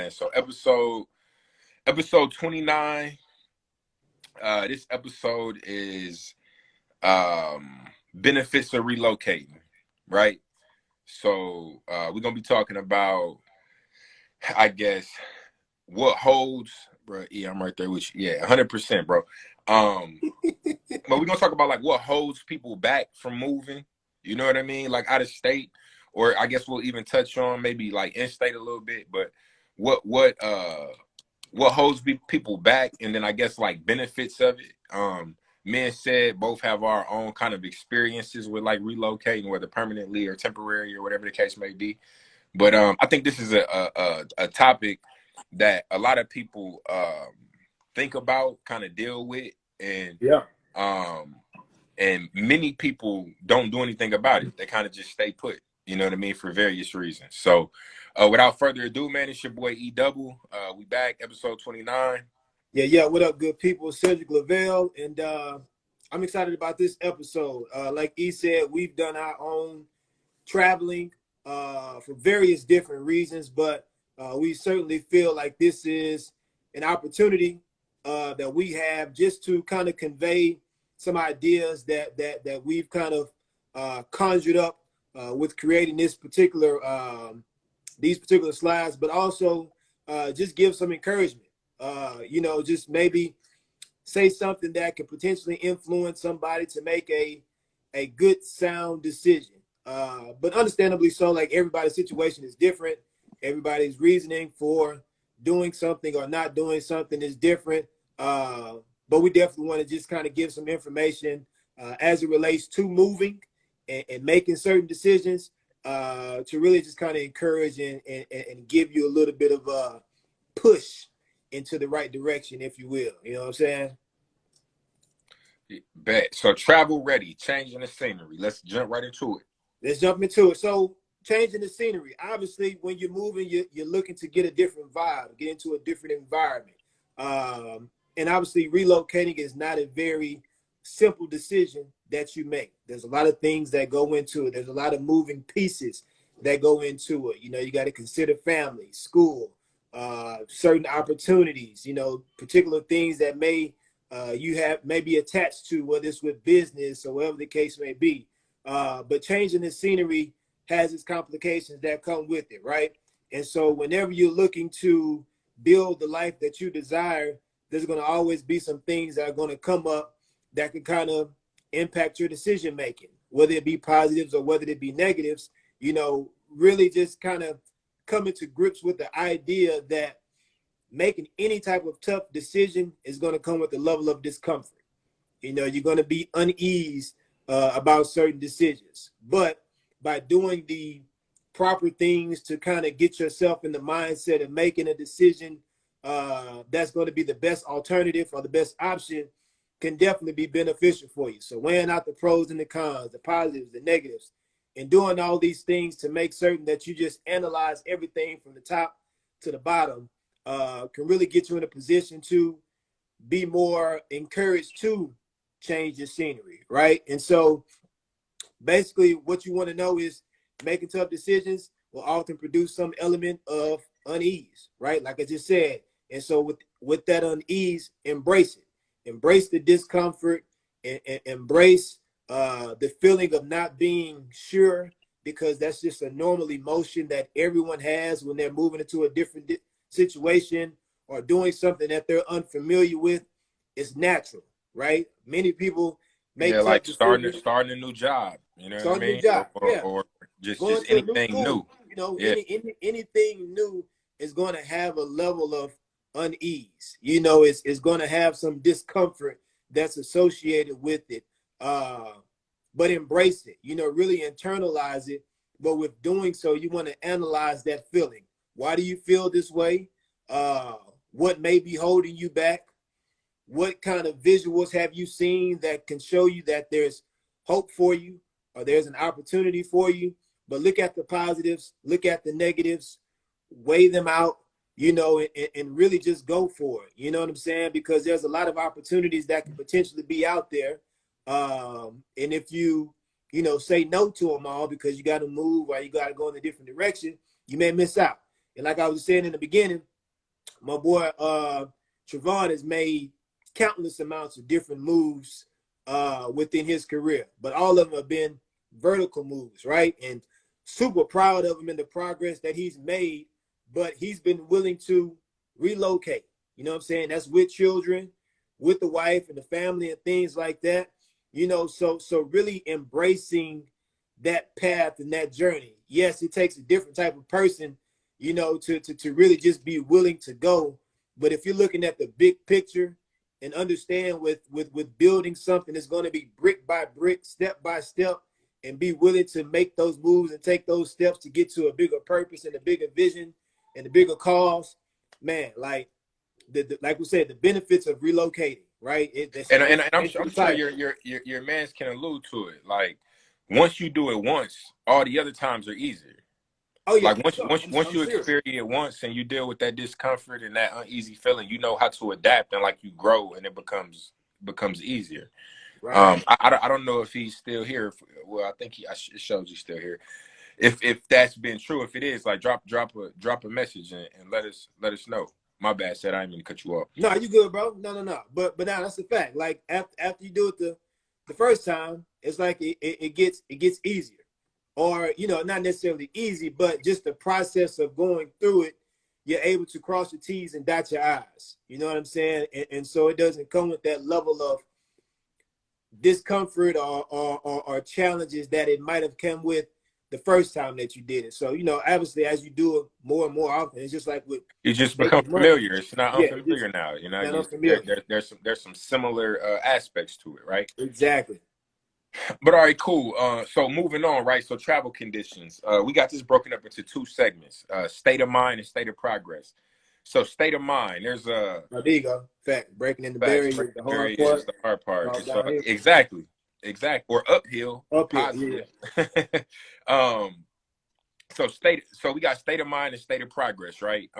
man. So episode 29. This episode is benefits of relocating, right? So we're gonna be talking about, I guess, what holds, bro. Yeah, I'm right there with you. Yeah, 100%, bro. But we're gonna talk about like what holds people back from moving. You know what I mean? Like out of state, or I guess we'll even touch on maybe like in state a little bit. But what holds people back, and then I guess like benefits of it. Me and Said both have our own kind of experiences with like relocating, whether permanently or temporary or whatever the case may be. But I think this is a topic that a lot of people think about, kind of deal with, and Yeah. and many people don't do anything about it. They kind of just stay put. You know what I mean, for various reasons. So, without further ado, man, it's your boy E Double. We back, episode 29. Yeah. What up, good people? Cedric Lavelle, and I'm excited about this episode. Like E said, we've done our own traveling for various different reasons, but we certainly feel like this is an opportunity that we have just to kind of convey some ideas that we've kind of conjured up with creating this particular these particular slides, but also just give some encouragement. Just maybe say something that could potentially influence somebody to make a good, sound decision. But understandably so, like everybody's situation is different. Everybody's reasoning for doing something or not doing something is different. But we definitely want to just kind of give some information as it relates to moving and making certain decisions to really just kind of encourage and give you a little bit of a push into the right direction, if you will. You know what I'm saying? Bet. So travel ready, changing the scenery. Let's jump right into it. Let's jump into it. So changing the scenery. Obviously, when you're moving, you're looking to get a different vibe, get into a different environment. And obviously, relocating is not a very simple decision that you make. There's a lot of things that go into it. There's a lot of moving pieces that go into it. You got to consider family, school, certain opportunities, particular things that may be attached to, whether it's with business or whatever the case may be. But changing the scenery has its complications that come with it, right? And so whenever you're looking to build the life that you desire, there's going to always be some things that are going to come up that can kind of impact your decision making, whether it be positives or whether it be negatives. Really just kind of coming to grips with the idea that making any type of tough decision is going to come with a level of discomfort. You're going to be uneased about certain decisions, but by doing the proper things to kind of get yourself in the mindset of making a decision that's going to be the best alternative or the best option can definitely be beneficial for you. So weighing out the pros and the cons, the positives, the negatives, and doing all these things to make certain that you just analyze everything from the top to the bottom can really get you in a position to be more encouraged to change your scenery, right? And so basically what you want to know is making tough decisions will often produce some element of unease, right? Like I just said. And so with that unease, embrace it. Embrace the discomfort and embrace the feeling of not being sure, because that's just a normal emotion that everyone has when they're moving into a different situation or doing something that they're unfamiliar with. It's natural, right? Many people make like starting a new job, what I mean? New job, or just anything new. Anything new is going to have a level of unease. It's going to have some discomfort that's associated with it. But embrace it, really internalize it. But with doing so, you want to analyze that feeling. Why do you feel this way? What may be holding you back? What kind of visuals have you seen that can show you that there's hope for you or there's an opportunity for you? But look at the positives, look at the negatives, weigh them out, and really just go for it. You know what I'm saying? Because there's a lot of opportunities that can potentially be out there. And if you say no to them all because you got to move or you got to go in a different direction, you may miss out. And like I was saying in the beginning, my boy Trevon has made countless amounts of different moves within his career, but all of them have been vertical moves, right? And super proud of him in the progress that he's made, but he's been willing to relocate. You know what I'm saying? That's with children, with the wife and the family and things like that. You know, so really embracing that path and that journey. Yes, it takes a different type of person, you know, to really just be willing to go. But if you're looking at the big picture and understand with building something that's going to be brick by brick, step by step, and be willing to make those moves and take those steps to get to a bigger purpose and a bigger vision and a bigger cause, man, like like we said, the benefits of relocating, right? And I'm The sure title. your mans can allude to it. Like once you do it once, all the other times are easier. Oh yeah, Like for sure. once I'm you sure. experience it once and you deal with that discomfort and that uneasy feeling, you know how to adapt and like you grow and it becomes easier. Right. I don't know if he's still here. Well, I think it shows he's still here. If that's been true, if it is, like drop a message and let us know. My bad, said I didn't mean to cut you off. No, you good, bro. No. But now that's the fact. Like after you do it the first time, it's like it gets easier. Or, you know, not necessarily easy, but just the process of going through it, you're able to cross your T's and dot your I's. You know what I'm saying? And so it doesn't come with that level of discomfort or challenges that it might have come with the first time that you did it. So, you know, obviously as you do it more and more often, it's just like with You just become making money. familiar. It's not Yeah, just unfamiliar now. You know, not unfamiliar. there's some similar aspects to it, right? Exactly. But all right, cool. So moving on, right? So travel conditions. We got this broken up into two segments: state of mind and state of progress. So state of mind. There's a Oh, there you go. Fact. Breaking in the facts. barrier is the hard Barrier is part. the hard part. All It's down here. exactly, or uphill, Uphill. Yeah. positive. um, so we got state of mind and state of progress, right?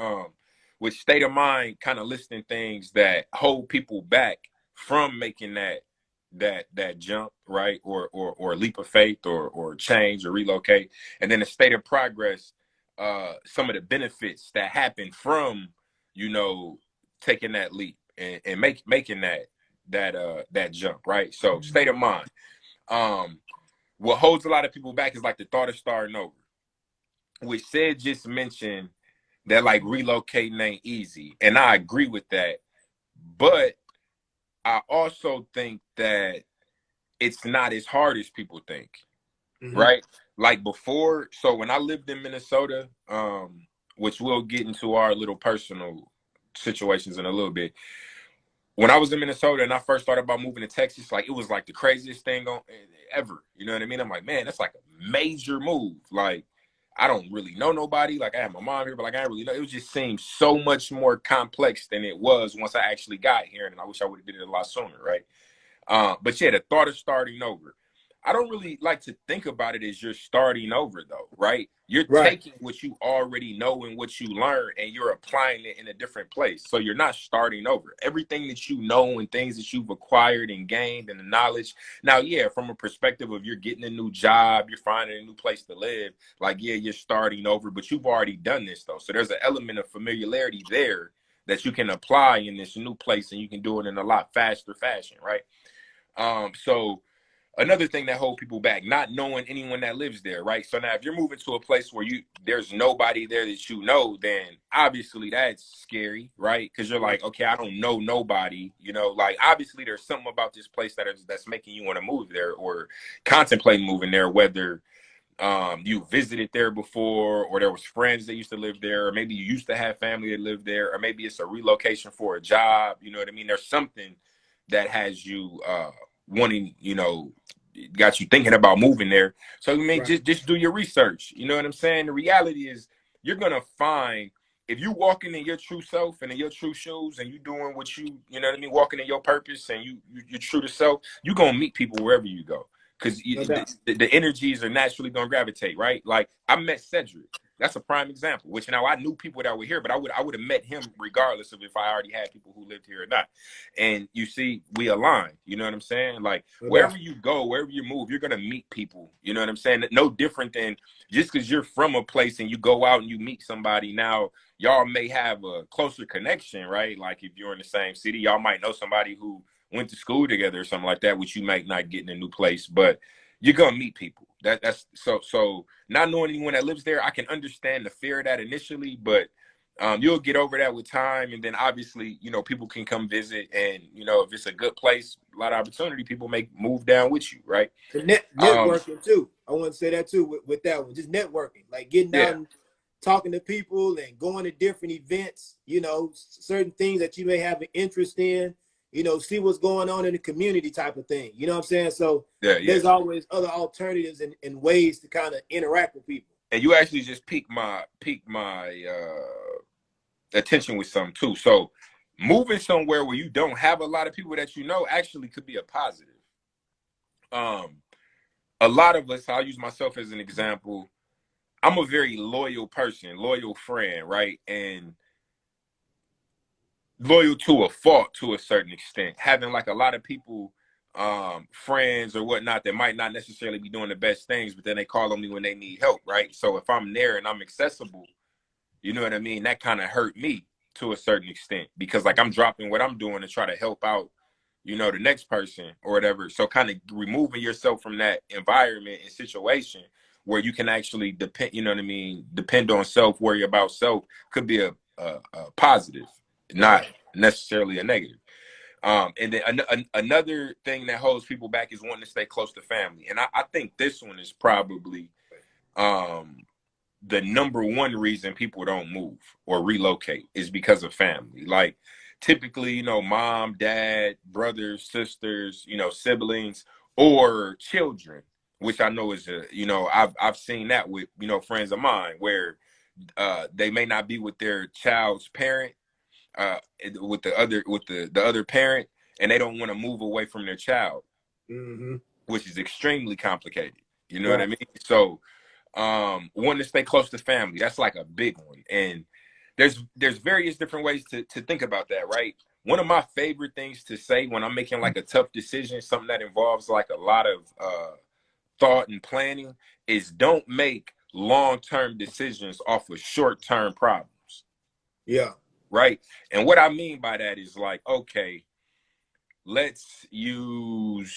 With state of mind kind of listing things that hold people back from making that jump, right? Or leap of faith or change or relocate. And then the state of progress, some of the benefits that happen from, you know, taking that leap and making that jump, right? So state of mind. Um, what holds a lot of people back is like the thought of starting over, which said just mentioned that like relocating ain't easy. And I agree with that. But I also think that it's not as hard as people think, Mm-hmm. right? Like before, so when I lived in Minnesota, which we'll get into our little personal situations in a little bit. When I was in Minnesota and I first thought about moving to Texas, like it was like the craziest thing on ever. You know what I mean? I'm like, man, that's like a major move. Like, I don't really know nobody. Like, I have my mom here, but like, I didn't really know. It just seemed so much more complex than it was once I actually got here. And I wish I would have did it a lot sooner, right? But yeah, the thought of starting over. I don't really like to think about it as you're starting over, though, right? You're Right. taking what you already know and what you learn, and you're applying it in a different place. So you're not starting over. Everything that you know and things that you've acquired and gained and the knowledge. Now, yeah, from a perspective of you're getting a new job, you're finding a new place to live, like, yeah, you're starting over, but you've already done this, though. So there's an element of familiarity there that you can apply in this new place, and you can do it in a lot faster fashion, right? So another thing that hold people back, not knowing anyone that lives there, right? So now if you're moving to a place where there's nobody there that you know, then obviously that's scary, right? Because you're Right. like, okay, I don't know nobody, you know, like obviously there's something about this place that's making you want to move there or contemplate moving there, whether you visited there before, or there was friends that used to live there, or maybe you used to have family that lived there, or maybe it's a relocation for a job. You know what I mean? There's something that has you wanting, you know, got you thinking about moving there. So I mean, Right. just do your research. You know what I'm saying? The reality is you're gonna find, if you walking in your true self and in your true shoes and you doing what you know what I mean, walking in your purpose and you're true to self, you're gonna meet people wherever you go. Because No doubt. the energies are naturally gonna gravitate, right? Like I met Cedric. That's a prime example. Which now I knew people that were here, but I would have met him regardless of if I already had people who lived here or not. And you see, we align. You know what I'm saying? Like No doubt. wherever you go, wherever you move, you're gonna meet people. You know what I'm saying? No different than just because you're from a place and you go out and you meet somebody now. y'all may have a closer connection, right? Like if you're in the same city, y'all might know somebody who went to school together or something like that, which you might not get in a new place, but you're gonna meet people. That's so not knowing anyone that lives there, I can understand the fear of that initially, but you'll get over that with time, and then obviously, you know, people can come visit, and you know, if it's a good place, a lot of opportunity, people may move down with you, right? The networking too. I want to say that too with that one. Just networking, like getting out Yeah, and talking to people and going to different events. You know, certain things that you may have an interest in. You know, see what's going on in the community type of thing. You know what I'm saying? So yeah. there's always other alternatives and ways to kind of interact with people. And you actually just piqued my attention with something too. So moving somewhere where you don't have a lot of people that you know actually could be a positive. Um, a lot of us, I'll use myself as an example. I'm a very loyal person, loyal friend, right? And loyal to a fault to a certain extent. Having like a lot of people, friends or whatnot, that might not necessarily be doing the best things, but then they call on me when they need help, right? So if I'm there and I'm accessible, you know what I mean? That kind of hurt me to a certain extent, because like I'm dropping what I'm doing to try to help out, you know, the next person or whatever. So kind of removing yourself from that environment and situation where you can actually depend, you know what I mean? Depend on self, worry about self, could be a positive, not Right. necessarily a negative. And then another thing that holds people back is wanting to stay close to family. And I think this one is probably, um, the number one reason people don't move or relocate is because of family. Like typically, you know, mom, dad, brothers, sisters, you know, siblings or children, which I know is you know, I've seen that with, you know, friends of mine where they may not be with their child's parent, uh with the other parent, and they don't want to move away from their child, Mm-hmm. which is extremely complicated. You know what I Right. mean? So wanting to stay close to family, that's like a big one. And there's various different ways to think about that, right? One of my favorite things to say when I'm making like a tough decision, something that involves like a lot of thought and planning, is don't make long-term decisions off of short-term problems, Yeah. right? And what I mean by that is like, okay, let's use.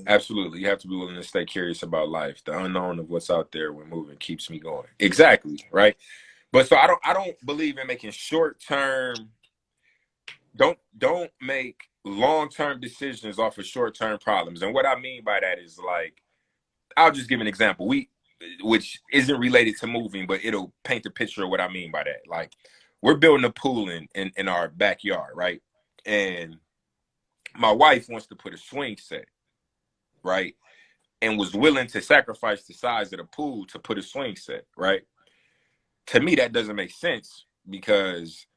Absolutely. You have to be willing to stay curious about life. The unknown of what's out there when moving keeps me going. Exactly. Right. But so I don't believe in making short term, don't make long term decisions off of short term problems. And what I mean by that is like, I'll just give an example. Which isn't related to moving, but it'll paint the picture of what I mean by that. Like we're building a pool in our backyard, right? And my wife wants to put a swing set, right? And was willing to sacrifice the size of the pool to put a swing set, right? To me, that doesn't make sense because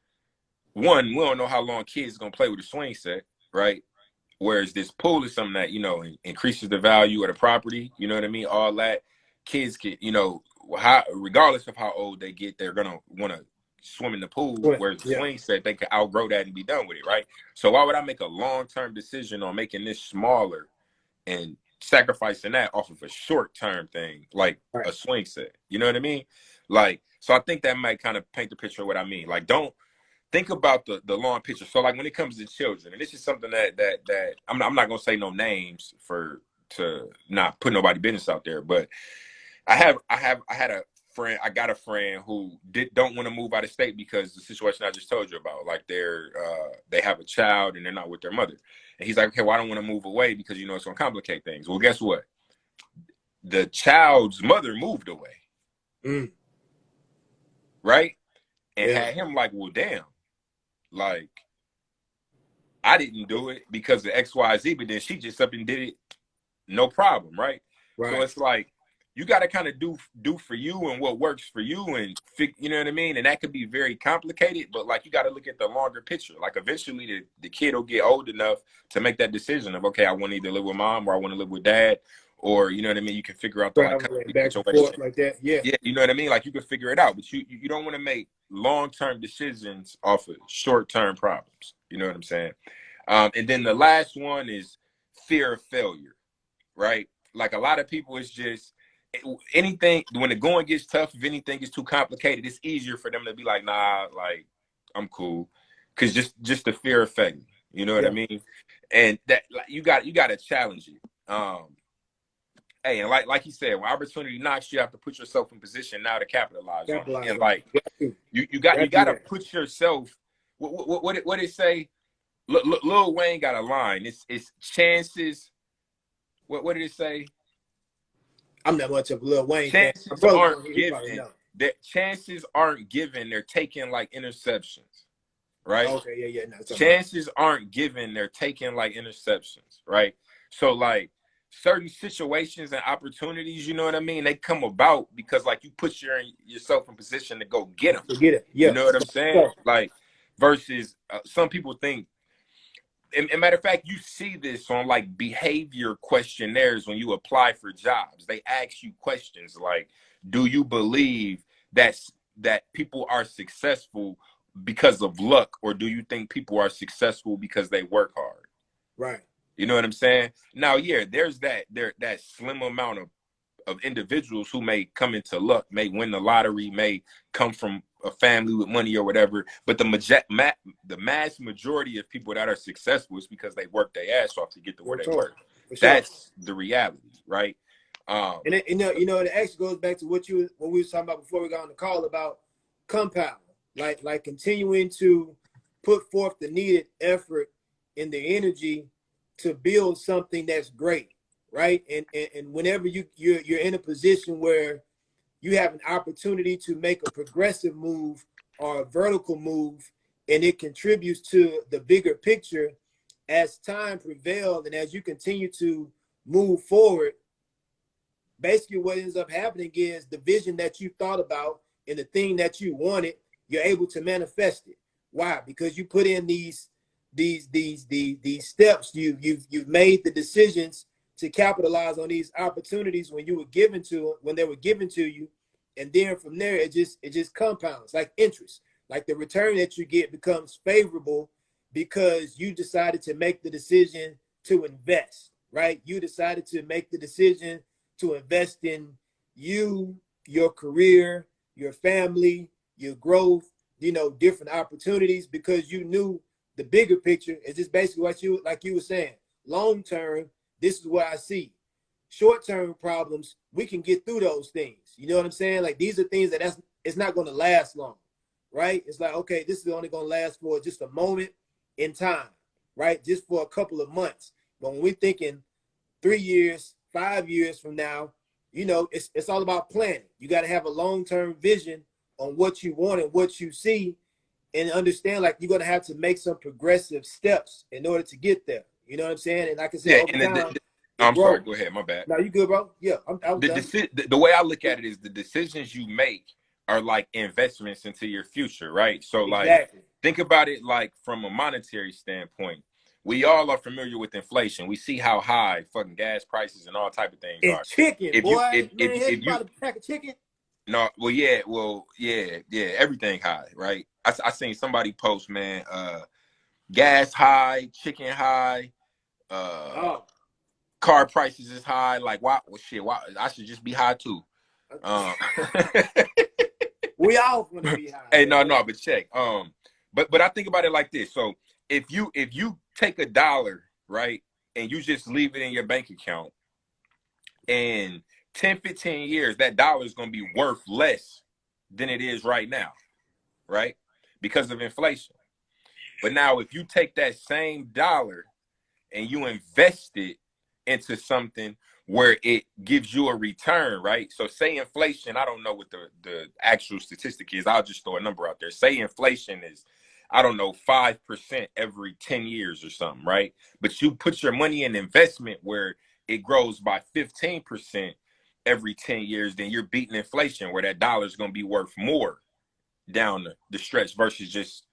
one, we don't know how long kids are gonna play with a swing set, right? Whereas this pool is something that, you know, increases the value of the property. You know what I mean? All that kids can, you know, regardless of how old they get, they're gonna want to swim in the pool. Right. Whereas the Yeah. swing set, they can outgrow that and be done with it, right? So why would I make a long term decision on making this smaller and sacrificing that off of a short term thing like Right. a swing set? You know what I mean? Like, so I think that might kind of paint the picture of what I mean. Like, don't think about the long picture. So like when it comes to children, and this is something that I'm not gonna say no names for to not put nobody business out there, but I had a friend, I got a friend who don't want to move out of state because the situation I just told you about. Like they have a child and they're not with their mother. And he's like, okay, well, I don't want to move away because you know it's gonna complicate things. Well, guess what? The child's mother moved away, Mm. right? And Yeah. had him like, well, damn, like I didn't do it because of XYZ, but then she just up and did it, no problem, right? So Right. it's like you got to kind of do for you and what works for you, and you know what I mean. And that could be very complicated, but like you got to look at the longer picture. Like eventually, the kid will get old enough to make that decision of, okay, I want to either live with mom or I want to live with dad, or you know what I mean. You can figure out the like Traveling custody back and situation. forth like that. Yeah. Yeah, you know what I mean. Like you can figure it out, but you don't want to make long term decisions off of short term problems. You know what I'm saying? And then the last one is fear of failure, right? Like a lot of people, it's just anything, when the going gets tough, if anything gets too complicated, it's easier for them to be like, nah, like I'm cool, because just the fear effect, you know what I Yeah. mean? And that, like, you got to challenge it. Hey, and like you said, when opportunity knocks, you have to put yourself in position now to capitalize on it. Capitalize And on like it. Got to. you Got got to to that. put yourself. What it say? Lil Wayne got a line. It's chances. What did it say? I'm not much of a Lil Wayne fan. My Chances brother's on aren't here. He probably given. know. That chances aren't given. They're taken like interceptions, right? Okay, yeah, yeah. No, it's about Chances aren't given. They're taken like interceptions, right? So like certain situations and opportunities, you know what I mean? They come about because like you put yourself in position to go get them. forget it. You Yeah. know what I'm saying? Like versus some people think. And matter of fact, you see this on like behavior questionnaires when you apply for jobs. They ask you questions like, "Do you believe that people are successful because of luck, or do you think people are successful because they work hard?" Right. You know what I'm saying? Now, yeah, there's that slim amount of individuals who may come into luck, may win the lottery, may come from a family with money or whatever. But the mass majority of people that are successful is because they work their ass off to get to where Works they hard. work. For sure. That's the reality, right? And it, it actually goes back to what we were talking about before we got on the call about compound, like continuing to put forth the needed effort and the energy to build something that's great, right? And whenever you're in a position where you have an opportunity to make a progressive move or a vertical move, and it contributes to the bigger picture as time prevails and as you continue to move forward. Basically what ends up happening is the vision that you thought about and the thing that you wanted, you're able to manifest it. Why? Because you put in these steps. You've made the decisions to capitalize on these opportunities when they were given to you, and then from there it just compounds like interest. Like the return that you get becomes favorable because you decided to make the decision to invest, right? You decided to make the decision to invest in you, your career, your family, your growth, different opportunities, because you knew the bigger picture is just basically what you were saying. Long term, this is what I see. Short term problems, we can get through those things. You know what I'm saying? Like these are things it's not going to last long, right? It's like, okay, this is only going to last for just a moment in time, right? Just for a couple of months. But when we're thinking 3 years, 5 years from now, it's all about planning. You got to have a long-term vision on what you want and what you see, and understand like you're going to have to make some progressive steps in order to get there. You know what I'm saying? And like I said, Yeah, over and time, it I'm sorry. grows. Go ahead. My bad. Now you good, bro? Yeah, I was done. The way I look at it is the decisions you make are like investments into your future, right? So like Exactly. think about it like from a monetary standpoint. We all are familiar with inflation. We see how high fucking gas prices and all type of things And are. chicken, If you boy, man, have you if you bought a pack of chicken? no, yeah, everything high, right? I seen somebody post, man, gas high, chicken high, uh Oh, car prices is high. Like, why? Well, shit, why? I should just be high too. Um, we all gonna be high, hey, man. no, but check. But I think about it like this. So if you take a dollar, right, and you just leave it in your bank account, in 10, 15 years, that dollar is gonna be worth less than it is right now, right? Because of inflation. But now if you take that same dollar and you invest it into something where it gives you a return, right? So say inflation, I don't know what the actual statistic is. I'll just throw a number out there. Say inflation is, I don't know, 5% every 10 years or something, right? But you put your money in investment where it grows by 15% every 10 years, then you're beating inflation where that dollar is going to be worth more down the stretch versus just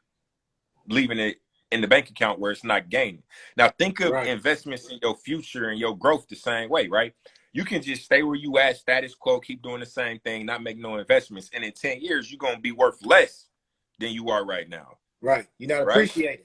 leaving it in the bank account where it's not gaining. Now think of Right, investments in your future and your growth the same way, right? You can just stay where you at, status quo, keep doing the same thing, not make no investments, and in 10 years you're going to be worth less than you are right now, right. You're not right? appreciated.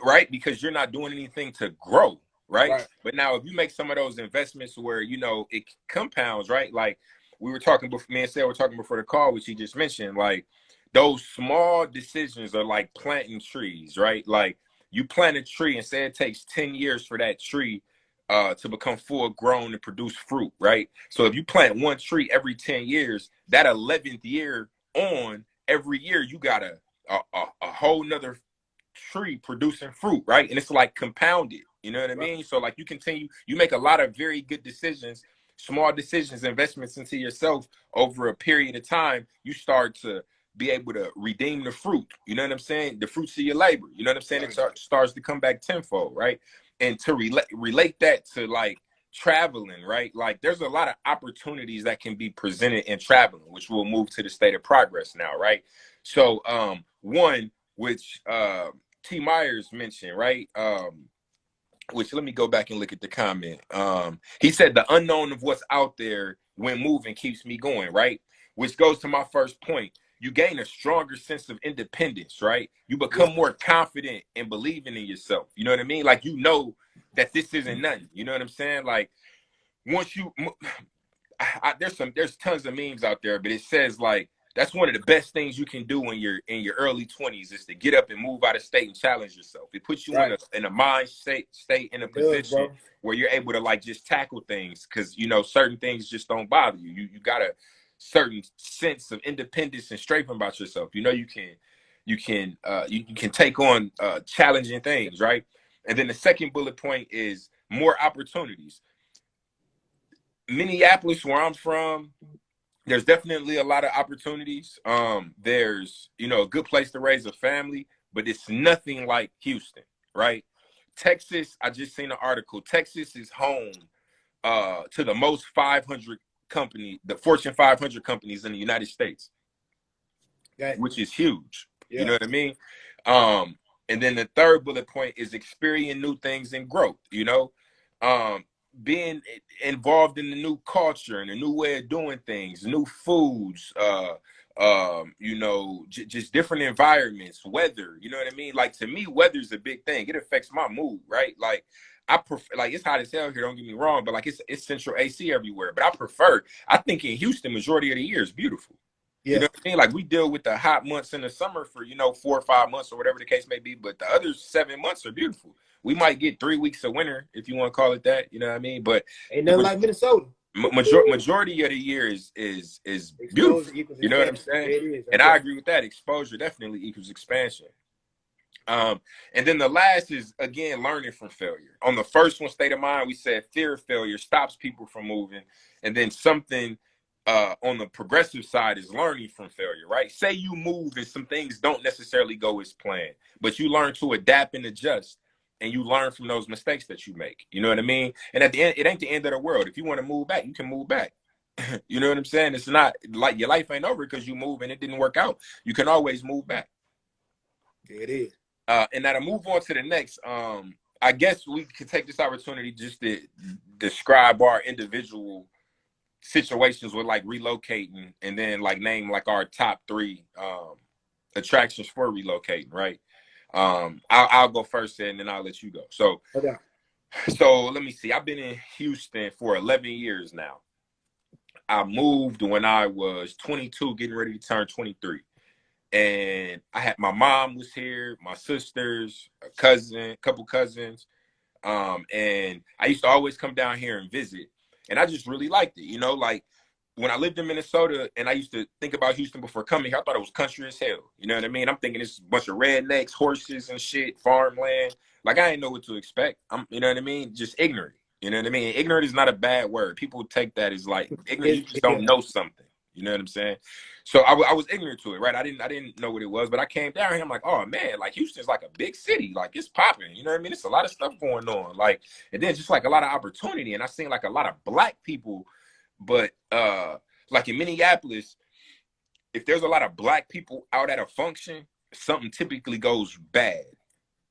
Right, because you're not doing anything to grow, right? Right, But now if you make some of those investments where it compounds, right? Like we were talking before, me and Sarah were talking before the call, which he just mentioned, like those small decisions are like planting trees, right? Like you plant a tree and say it takes 10 years for that tree to become full grown and produce fruit, right? So if you plant one tree every 10 years, that 11th year on, every year you got a whole nother tree producing fruit, right? And it's like compounded, you know what I mean? So like you continue, you make a lot of very good decisions, small decisions, investments into yourself over a period of time. You start to be able to redeem the fruit, you know what I'm saying? The fruits of your labor, you know what I'm saying? It starts to come back tenfold, right? And to relate that to like traveling, right? Like there's a lot of opportunities that can be presented in traveling, which we'll move to the state of progress now, right? So one, which T. Myers mentioned, right? Which let me go back and look at the comment. He said the unknown of what's out there when moving keeps me going, right? Which goes to my first point. You gain a stronger sense of independence, right? You become more confident in believing in yourself. You know what I mean? Like you know that this isn't nothing. You know what I'm saying? Like once you there's tons of memes out there, but it says like that's one of the best things you can do when you're in your early 20s is to get up and move out of state and challenge yourself. It puts you in a mind state in a position where you're able to like just tackle things because you know certain things just don't bother you. You got a certain sense of independence and strength about yourself. You know you can take on challenging things, right? And then the second bullet point is more opportunities. Minneapolis, where I'm from, there's definitely a lot of opportunities. There's, you know, a good place to raise a family, but it's nothing like Houston, right? Texas, I just seen an article. Texas is home to the most 500 company, the Fortune 500 companies in the United States, which is huge. You know what I mean? And then the third bullet point is experiencing new things and growth, you know? Being involved in the new culture and a new way of doing things, new foods, you know, just different environments, weather, you know what I mean? Like to me, weather's a big thing. It affects my mood, right? Like I prefer, like it's hot as hell here, don't get me wrong, but like it's central AC everywhere. But I think in Houston, majority of the year is beautiful. You know what I mean? Like we deal with the hot months in the summer for, you know, 4 or 5 months or whatever the case may be, but the other 7 months are beautiful. We might get 3 weeks of winter if you want to call it that. You know what I mean? But ain't nothing like Minnesota. Majority of the year is beautiful. You know what I'm saying? It is. And I agree with that. Exposure definitely equals expansion. And then the last is again learning from failure. On the first one, state of mind, we said fear of failure stops people from moving, and then something on the progressive side is learning from failure, right? Say you move and some things don't necessarily go as planned, but you learn to adapt and adjust, and you learn from those mistakes that you make. You know what I mean? And at the end, it ain't the end of the world. If you want to move back, you can move back. You know what I'm saying? It's not like your life ain't over because you move and it didn't work out. You can always move back. It is. And now to move on to the next, I guess we could take this opportunity just to describe our individual situations with like relocating and then like name like our top 3 attractions for relocating, right? I'll go first and then I'll let you go. So let me see. I've been in Houston for 11 years now. I moved when I was 22, getting ready to turn 23. And I had my mom was here, my sisters, a couple cousins. And I used to always come down here and visit. And I just really liked it. You know, like when I lived in Minnesota and I used to think about Houston before coming here, I thought it was country as hell. You know what I mean? I'm thinking it's a bunch of rednecks, horses and shit, farmland. Like I didn't know what to expect. You know what I mean? Just ignorant. You know what I mean? Ignorant is not a bad word. People take that as like ignorant. You just don't know something. You know what I'm saying? So I was ignorant to it, right? I didn't know what it was, but I came down here. I'm like, oh man, like Houston's like a big city, like it's popping. You know what I mean? It's a lot of stuff going on, like, and then just like a lot of opportunity. And I seen like a lot of black people, but like in Minneapolis, if there's a lot of black people out at a function, something typically goes bad.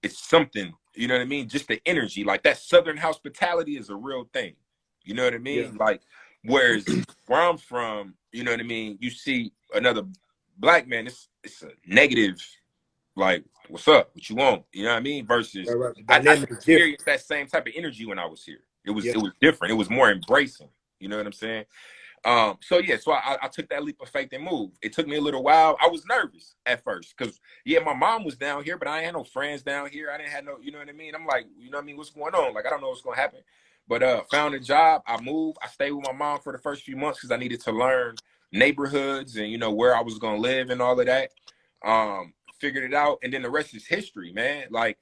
It's something, you know what I mean? Just the energy, like that Southern hospitality is a real thing. You know what I mean? Like, whereas where I'm from, you know what I mean? You see another black man, it's a negative, like, what's up? What you want? You know what I mean? Versus I experienced that same type of energy when I was here. It was different. It was more embracing. You know what I'm saying? So yeah, so I took that leap of faith and moved. It took me a little while. I was nervous at first because yeah, my mom was down here, but I ain't had no friends down here. I didn't have no, you know what I mean? I'm like, you know what I mean? What's going on? Like, I don't know what's gonna happen. But found a job. I moved. I stayed with my mom for the first few months because I needed to learn neighborhoods and where I was gonna live and all of that. Figured it out, and then the rest is history, man. Like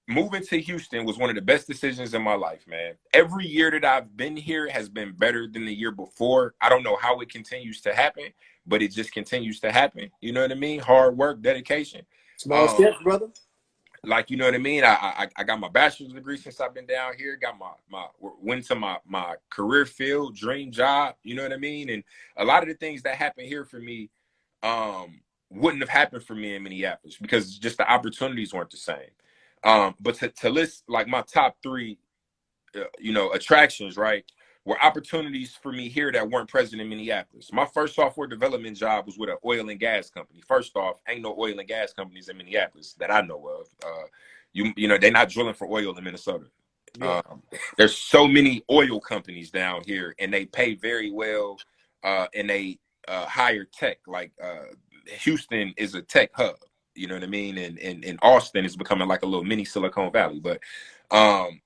moving to Houston was one of the best decisions in my life, man. Every year that I've been here has been better than the year before. I don't know how it continues to happen, but it just continues to happen. You know what I mean? Hard work, dedication. Small Um, steps, brother. like, you know what I mean? I got my bachelor's degree since I've been down here. Got my went to my career field, dream job. You know what I mean? And a lot of the things that happen here for me, wouldn't have happened for me in Minneapolis because just the opportunities weren't the same. But to list like my top three, attractions, right, were opportunities for me here that weren't present in Minneapolis. My first software development job was with an oil and gas company. First off, ain't no oil and gas companies in Minneapolis that I know of. They're not drilling for oil in Minnesota. Yeah. There's so many oil companies down here, and they pay very well, and they hire tech. Like Houston is a tech hub. You know what I mean? And Austin is becoming like a little mini Silicon Valley. But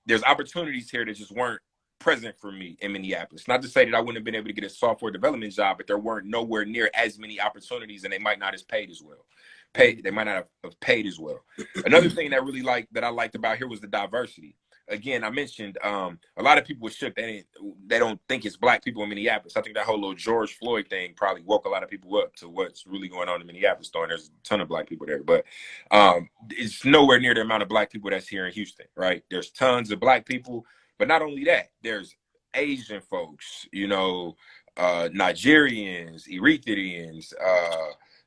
there's opportunities here that just weren't present for me in Minneapolis. Not to say that I wouldn't have been able to get a software development job, but there weren't nowhere near as many opportunities, and they might not have paid as well. They might not have paid as well. Another thing that I liked about here was the diversity. Again, I mentioned a lot of people were shook. They don't think it's black people in Minneapolis. I think that whole little George Floyd thing probably woke a lot of people up to what's really going on in Minneapolis. Though, and there's a ton of black people there, but it's nowhere near the amount of black people that's here in Houston. Right? There's tons of black people, but not only that, there's Asian folks. Nigerians, Eritreans.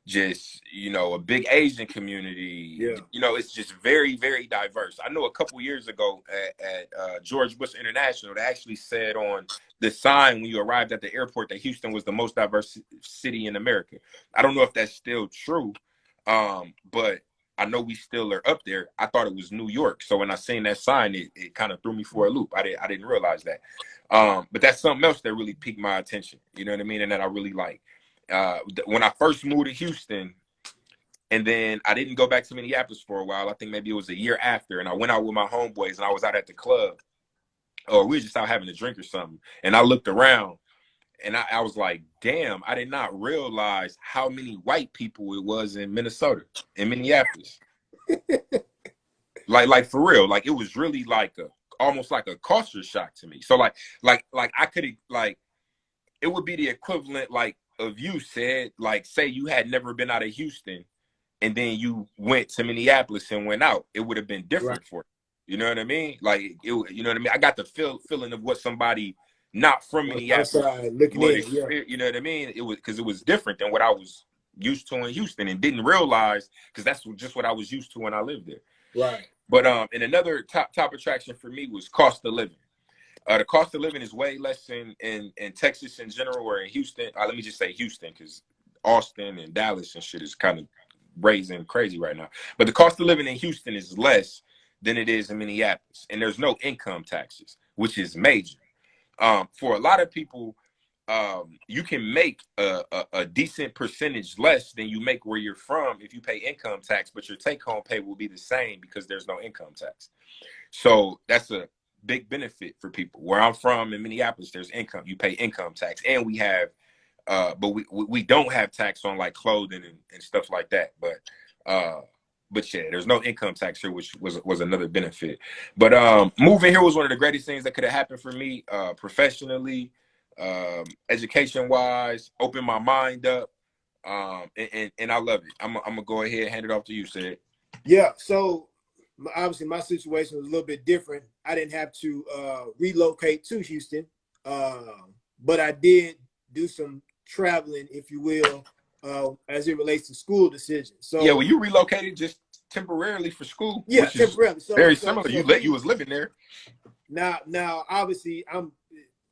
Just a big Asian community. Yeah. It's just very, very diverse. I know a couple years ago at George Bush International, they actually said on the sign when you arrived at the airport that Houston was the most diverse city in America. I don't know if that's still true, but I know we still are up there. I thought it was New York, so when I seen that sign, it kind of threw me for a loop. I didn't realize that, but that's something else that really piqued my attention. You know what I mean, and that I really like. When I first moved to Houston, and then I didn't go back to Minneapolis for a while. I think maybe it was a year after, and I went out with my homeboys, and I was out at the club, or we were just out having a drink or something. And I looked around, and I was like, "Damn! I did not realize how many white people it was in Minnesota, in Minneapolis. like for real. Like it was really like almost like a culture shock to me. So like I could like it would be the equivalent like." Of you said, like, say you had never been out of Houston and then you went to Minneapolis and went out, it would have been different for you. You know what I mean? Like, you know what I mean? I got the feeling of what somebody not from Minneapolis looking would in, experience. You know what I mean? It was because it was different than what I was used to in Houston and didn't realize because that's just what I was used to when I lived there. Right. But and another top attraction for me was cost of living. The cost of living is way less in Texas in general or in Houston. Let me just say Houston because Austin and Dallas and shit is kind of raising crazy right now. But the cost of living in Houston is less than it is in Minneapolis. And there's no income taxes, which is major. For a lot of people, you can make a decent percentage less than you make where you're from if you pay income tax, but your take-home pay will be the same because there's no income tax. So that's a big benefit for people. Where I'm from in Minneapolis, there's income. You pay income tax, and we have, but we don't have tax on like clothing and stuff like that. But yeah, there's no income tax here, which was another benefit. But moving here was one of the greatest things that could have happened for me, professionally, education wise, open my mind up, and I love it. I'm gonna go ahead and hand it off to you, Sid. Yeah. So obviously my situation was a little bit different. I didn't have to relocate to Houston, but I did do some traveling, if you will, as it relates to school decisions. So yeah, well, you relocated just temporarily for school. Yeah, which is temporarily. very similar. You was living there. Now, obviously, I'm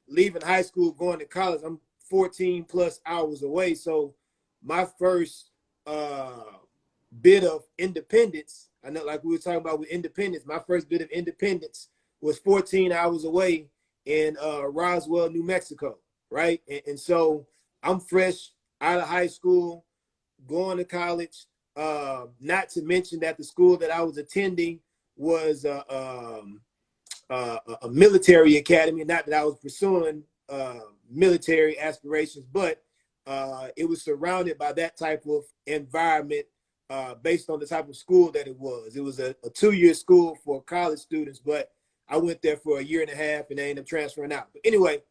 leaving high school, going to college. I'm 14 plus hours away. So my first bit of independence, I know, like we were talking about with independence, my first bit of independence was 14 hours away in Roswell, New Mexico. right? And so I'm fresh out of high school, going to college. Not to mention that the school that I was attending was a military academy. Not that I was pursuing military aspirations, but it was surrounded by that type of environment based on the type of school that it was. It was a 2-year school for college students, but I went there for a year and a half and I ended up transferring out. But anyway,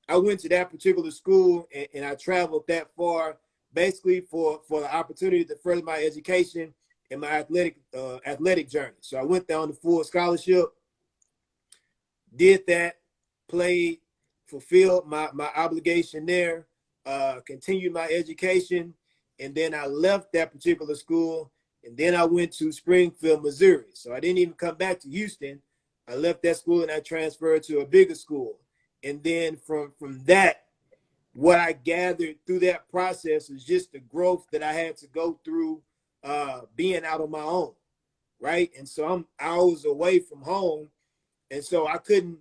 I went to that particular school and I traveled that far basically for the opportunity to further my education and my athletic journey. So I went there on the full scholarship, did that, played, fulfilled my obligation there, continued my education, and then I left that particular school, and then I went to Springfield, Missouri. So I didn't even come back to Houston. I left that school and I transferred to a bigger school. And then from that, what I gathered through that process is just the growth that I had to go through being out on my own, right? And so I'm hours away from home, and so I couldn't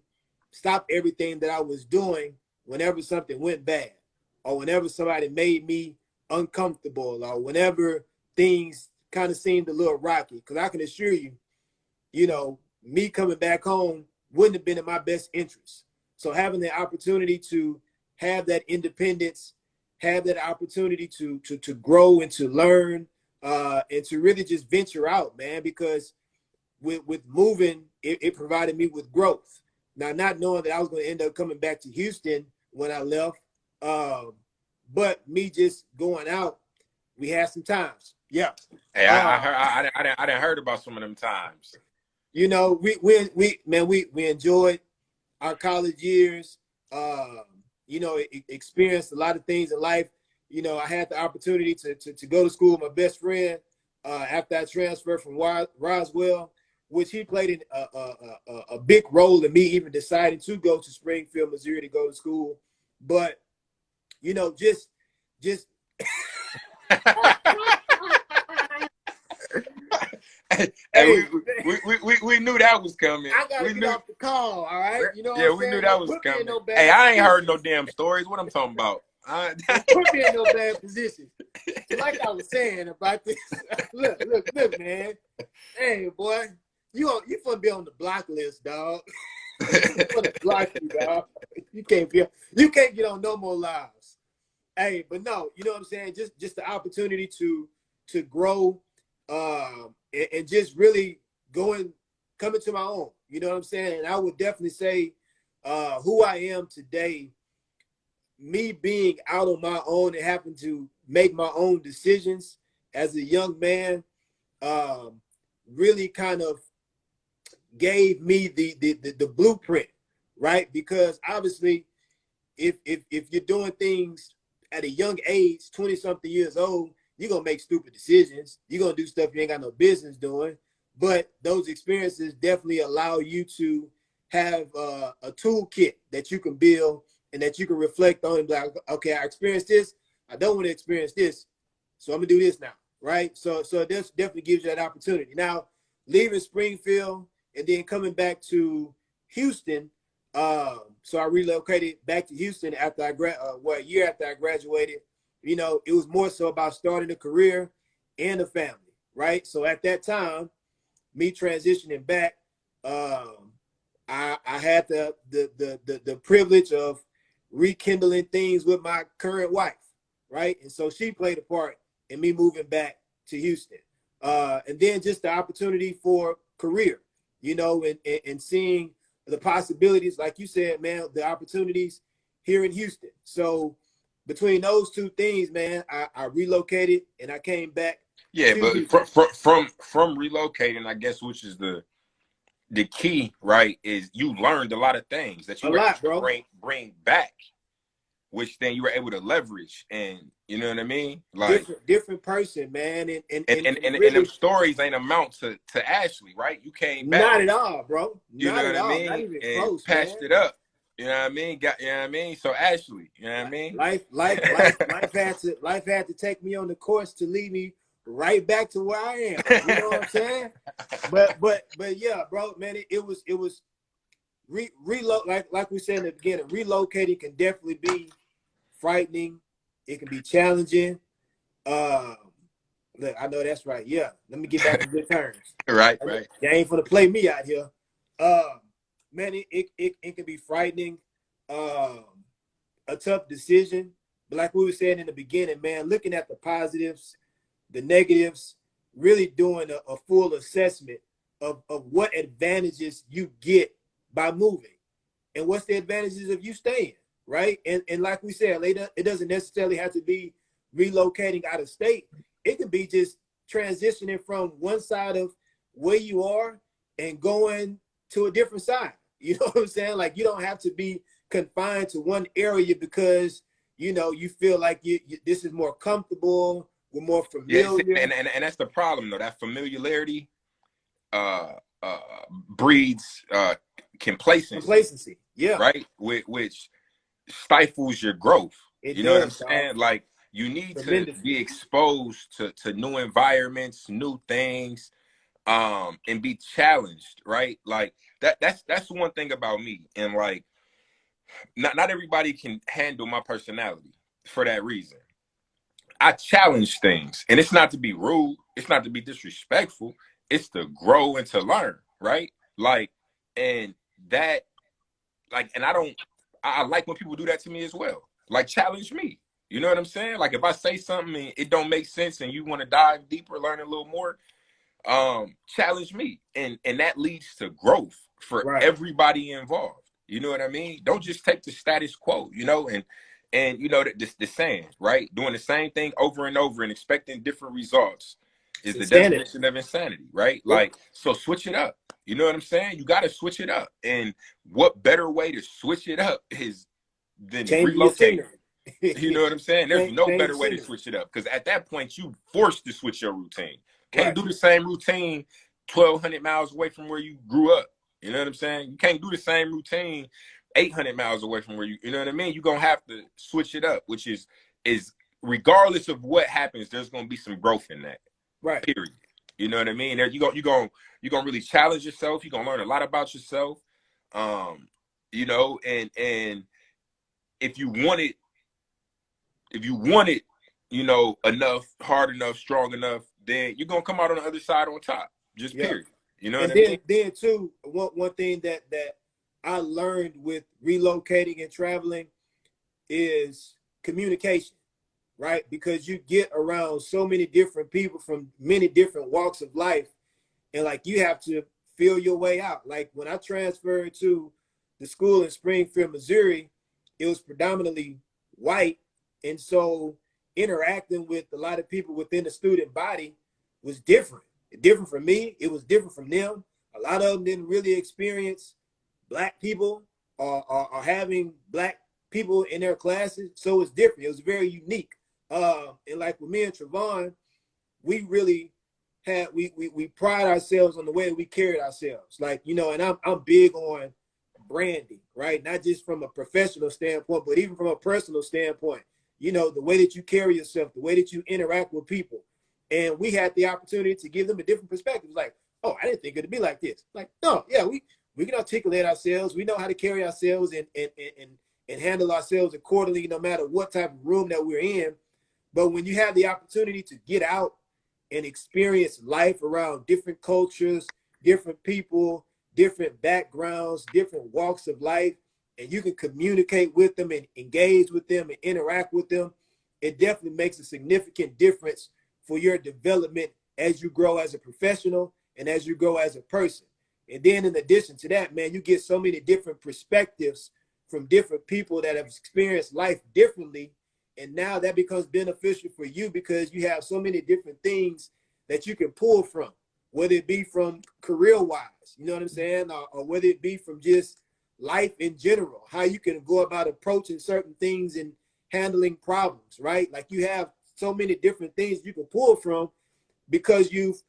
stop everything that I was doing whenever something went bad or whenever somebody made me uncomfortable or whenever things kind of seemed a little rocky. Because I can assure you, you know, me coming back home wouldn't have been in my best interest. So having the opportunity to have that independence, have that opportunity to grow and to learn and to really just venture out, man, because with moving, it provided me with growth. Now, not knowing that I was going to end up coming back to Houston when I left, but me just going out, we had some times. Yeah. Hey, I heard, I didn't heard about some of them times. You know, we enjoyed our college years. You know, experienced a lot of things in life. You know, I had the opportunity to go to school with my best friend after I transferred from Roswell, which he played a big role in me even deciding to go to Springfield, Missouri to go to school. But, you know, just hey, we knew that was coming. I gotta get off the call, all right? You know what yeah, I'm we saying? knew that was Put coming. No hey, I ain't heard no damn stories. What I'm talking about? Don't put me in no bad position. So like I was saying about this, look, man. Hey, boy, you finna be on the block list, dog. Finna block you, dog. You can't get on no more lives. Hey, but no, you know what I'm saying? Just the opportunity to grow and just really coming to my own. You know what I'm saying? And I would definitely say who I am today, me being out on my own and having to make my own decisions as a young man, really kind of gave me the blueprint, right? Because obviously, if you're doing things at a young age, 20-something years old, you're gonna make stupid decisions. You're gonna do stuff you ain't got no business doing. But those experiences definitely allow you to have a toolkit that you can build and that you can reflect on and be like, okay, I experienced this. I don't want to experience this. So I'm gonna do this now, right? So this definitely gives you that opportunity. Now, leaving Springfield and then coming back to Houston, so I relocated back to Houston after a year after I graduated. You know, it was more so about starting a career and a family, right? So at that time, me transitioning back, I had the privilege of rekindling things with my current wife, right? And so she played a part in me moving back to Houston. And then just the opportunity for career, you know, and seeing the possibilities, like you said, man, the opportunities here in Houston. So between those two things, man, I relocated and I came back. Yeah, but from relocating, I guess, which is the key, right, is you learned a lot of things that you were able to bring back, which then you were able to leverage, and you know what I mean, like different person, man, and really, them stories ain't amount to Ashley, right? You came back, not at all, bro, you not know at what I all, mean, not even and close, patched man. it up. You know what I mean? You know what I mean? So Ashley, you know what I mean? Life had to take me on the course to lead me right back to where I am. You know what I'm saying? But yeah, bro, man, it was like we said in the beginning, relocating can definitely be frightening. It can be challenging. Um, Look, I know that's right. Yeah, let me get back in good terms. Right, right. You ain't gonna play me out here. Man, it can be frightening. Um, a tough decision. But like we were saying in the beginning, man, looking at the positives, the negatives, really doing a full assessment of what advantages you get by moving and what's the advantages of you staying, right? And like we said later, it doesn't necessarily have to be relocating out of state. It can be just transitioning from one side of where you are and going to a different side. You know what I'm saying? Like, you don't have to be confined to one area because you feel like this is more comfortable, we're more Yeah, familiar. and that's the problem though. That familiarity uh, uh, breeds complacency, Complacency, yeah, right? Which stifles your growth. it You know what I'm does, dog. saying? Like, you need to be Tremendously. exposed to new environments, new things, and be challenged, right? Like that's one thing about me. And like, not everybody can handle my personality for that reason. I challenge things, and it's not to be rude, it's not to be disrespectful, it's to grow and to learn, right? Like, and that, like, and I like when people do that to me as well. Like, challenge me. You know what I'm saying? Like, if I say something and it don't make sense and you want to dive deeper, learn a little more, challenge me. And that leads to growth for Right. everybody involved. You know what I mean? Don't just take the status quo, and the saying, right? Doing the same thing over and over and expecting different results It's is the insanity. definition of insanity, right? Yep. Like, so switch it up. You know what I'm saying? You got to switch it up. And what better way to switch it up is than Changing your relocating? scenery. You know what I'm saying? There's no Change the better way to scenery. switch it up, because at that point you forced to switch your routine. Can't Right. do the same routine 1,200 miles away from where you grew up. You know what I'm saying? You can't do the same routine 800 miles away from where you know what I mean? You're going to have to switch it up, which is regardless of what happens, there's going to be some growth in that. Right. Period. You know what I mean? You're going to really challenge yourself. You're going to learn a lot about yourself. Um, and if you want it if you want it, enough, hard enough, strong enough, then you're gonna come out on the other side on top. Just Yeah. period. You know what And I mean? then too, one thing that I learned with relocating and traveling is communication, right? Because you get around so many different people from many different walks of life, and like, you have to feel your way out. Like, when I transferred to the school in Springfield, Missouri, it was predominantly white, and so interacting with a lot of people within the student body was different. Different from me, it was different from them. A lot of them didn't really experience black people or having black people in their classes, so it's different. It was very unique. And like with me and Trevon, we really we pride ourselves on the way that we carried ourselves. Like, and I'm big on branding, right? Not just from a professional standpoint, but even from a personal standpoint. The way that you carry yourself, the way that you interact with people. And we had the opportunity to give them a different perspective. Like, oh, I didn't think it'd be like this. Like, no, yeah, we can articulate ourselves. We know how to carry ourselves and handle ourselves accordingly, no matter what type of room that we're in. But when you have the opportunity to get out and experience life around different cultures, different people, different backgrounds, different walks of life, and you can communicate with them and engage with them and interact with them, it definitely makes a significant difference for your development as you grow as a professional and as you grow as a person. And then in addition to that, man, you get so many different perspectives from different people that have experienced life differently. And now that becomes beneficial for you because you have so many different things that you can pull from, whether it be from career wise, you know what I'm saying? Or whether it be from just life in general, how you can go about approaching certain things and handling problems, right? Like, you have so many different things you can pull from because you've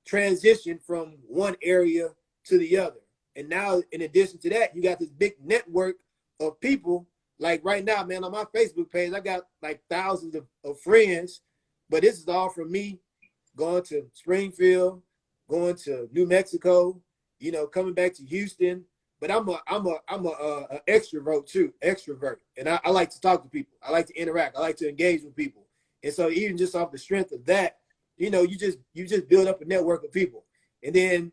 transitioned from one area to the other. And now, in addition to that, you got this big network of people. Like right now, man, on my Facebook page, I got like thousands of friends, but this is all from me going to Springfield, going to New Mexico, coming back to Houston. but I'm a extrovert too, extrovert, and I like to talk to people. I like to interact. I like to engage with people, and so even just off the strength of that, you know, you just build up a network of people, and then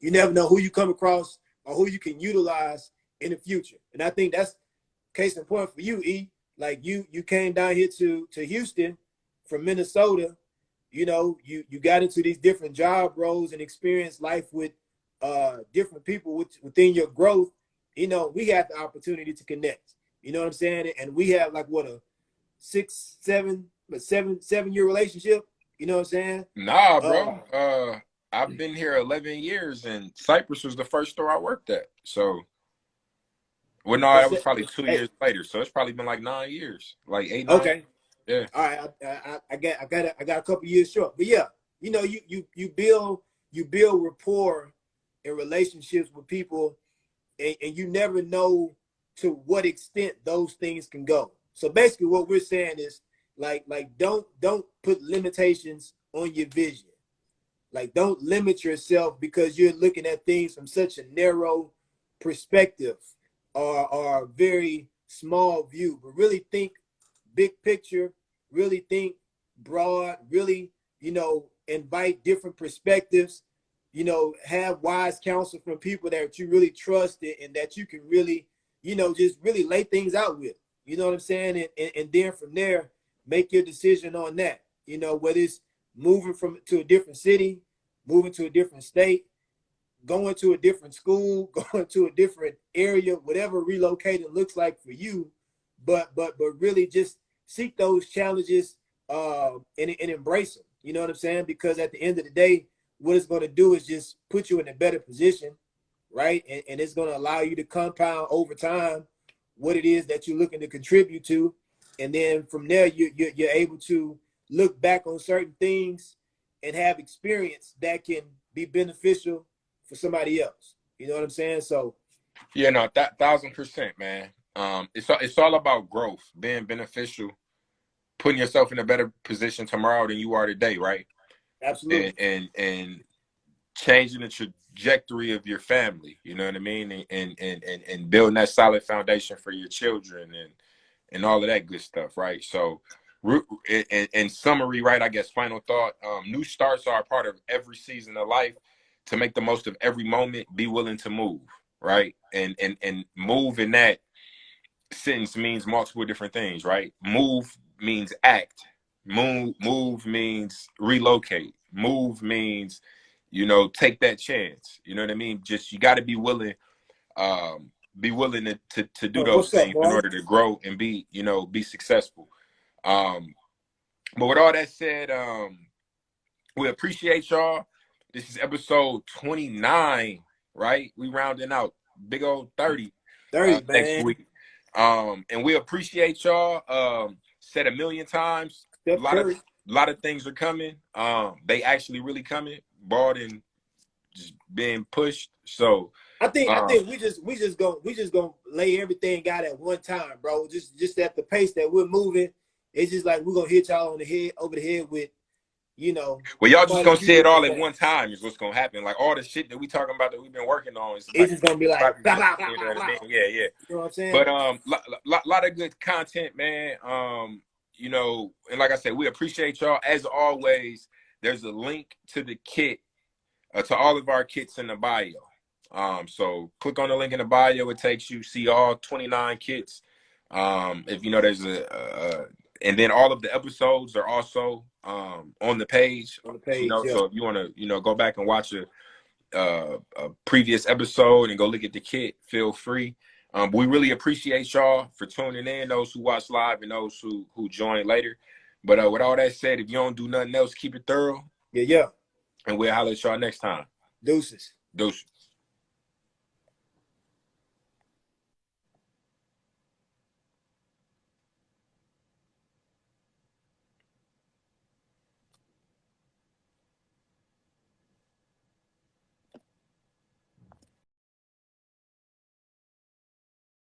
you never know who you come across or who you can utilize in the future. And I think that's case in point for you, E. Like you came down here to Houston from Minnesota. You know, you got into these different job roles and experienced life with different people within your growth. You know, we had the opportunity to connect. You know what I'm saying? And we have like what a 7-year relationship. You know what I'm saying? Nah, bro. I've been here 11 years, and Cypress was the first store I worked at. So, well, no, that was probably 2 years later. So it's probably been like 9 years, like 8, 9. Okay. Yeah. All right. I got a couple years short, but yeah, you know, you build rapport and relationships with people, and you never know to what extent those things can go. So basically, what we're saying is like don't put limitations on your vision. Like don't limit yourself because you're looking at things from such a narrow perspective or very small view, but really think big picture, really think broad, really, you know, invite different perspectives, you know, have wise counsel from people that you really trust and that you can really, you know, just really lay things out with. You know what I'm saying? And then from there, make your decision on that. You know, whether it's moving from to a different city, moving to a different state, going to a different school, going to a different area, whatever relocating looks like for you, but really just seek those challenges and embrace them. You know what I'm saying? Because at the end of the day, what it's going to do is just put you in a better position, right? And it's going to allow you to compound over time what it is that you're looking to contribute to, and then from there you're able to look back on certain things and have experience that can be beneficial for somebody else. You know what I'm saying? So yeah, no, that 1,000%, man. It's all about growth, being beneficial, putting yourself in a better position tomorrow than you are today, right? absolutely. And changing the trajectory of your family, you know what I mean? And building that solid foundation for your children and all of that good stuff, right? So in summary, right, I guess final thought, new starts are a part of every season of life. To make the most of every moment, be willing to move, right? And move in that sentence means multiple different things, right? Move means act. Move means relocate. Move means, you know, take that chance. You know what I mean? Just you got to be willing to do Oh, those what's up, things in boy? order to grow and be, you know, be successful. But with all that said, we appreciate y'all. This is episode 29, right? We rounding out big old 30 30, next man. week. And we appreciate y'all. Said a million times. A Steph Curry. lot of things are coming. They actually really coming. Bought and just being pushed. So I think we just gonna lay everything out at one time, bro. Just at the pace that we're moving, it's just like we're gonna hit y'all on the head over the head with, you know, well, y'all just gonna quality say it video all at things. one time is what's gonna happen. Like all the shit that we talking about that we've been working on is It's like just gonna be about like to blah just, blah blah you know blah what I blah. mean? Yeah, yeah. You know what I'm saying? But lot of good content, man. You know, and like I said, we appreciate y'all as always. There's a link to the kit, to all of our kits in the bio. So click on the link in the bio. It takes you see all 29 kits. If you know there's and then all of the episodes are also on the page. On the You page, know, yeah. so if you want to, you know, go back and watch a previous episode and go look at the kit, feel free. We really appreciate y'all for tuning in, those who watch live and those who join later. But with all that said, if you don't do nothing else, keep it thorough, Yeah, yeah. and we'll holler at y'all next time. Deuces. Deuces.